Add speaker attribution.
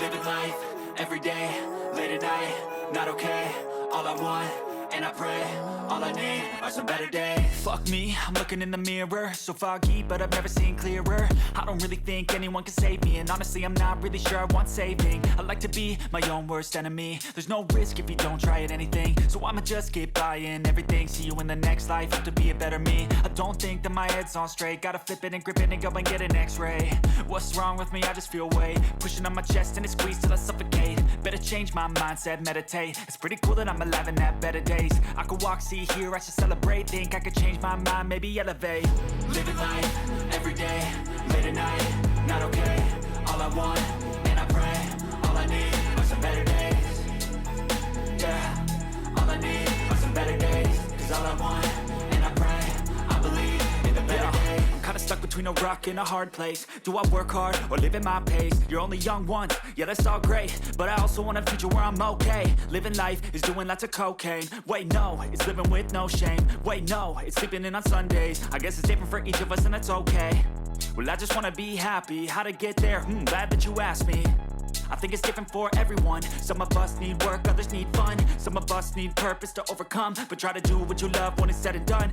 Speaker 1: Living life, everyday, late at night, not okay. All I want, and I pray, all I need are some better days. Fuck me, I'm looking in the mirror, so foggy, but I've never seen clearer. I don't really think anyone can save me, and honestly I'm not really sure I want saving. I like to be my own worst enemy. There's no risk if you don't try at anything, so I'ma just keep buying everything. See you in the next life, have to be a better me. I don't think that my head's on straight, gotta flip it and grip it and go and get an x-ray. What's wrong with me? I just feel weight pushing on my chest and it squeezes till I suffocate. Better change my mindset, meditate. It's pretty cool that I'm alive and have better days. I could walk, see, hear, I should celebrate. Think I could change my mind, maybe elevate. Living life, everyday, late at night, not okay. All I want, and I pray, all I need are some better days. Yeah, all I need are some better days. Cause all I want, and I pray, I believe in the better days. I'm kinda stuck between a rock and a hard place. Do I work hard or live at my pace? You're only young once, yeah that's all great, but I also want a future where I'm okay. Living life is doing lots of cocaine. Wait no, it's living with no shame. Wait no, it's sleeping in on Sundays. I guess it's different for each of us and that's okay. Well I just wanna be happy, how to get there? Glad that you asked me. I think it's different for everyone. Some of us need work, others need fun. Some of us need purpose to overcome, but try to do what you love when it's said and done.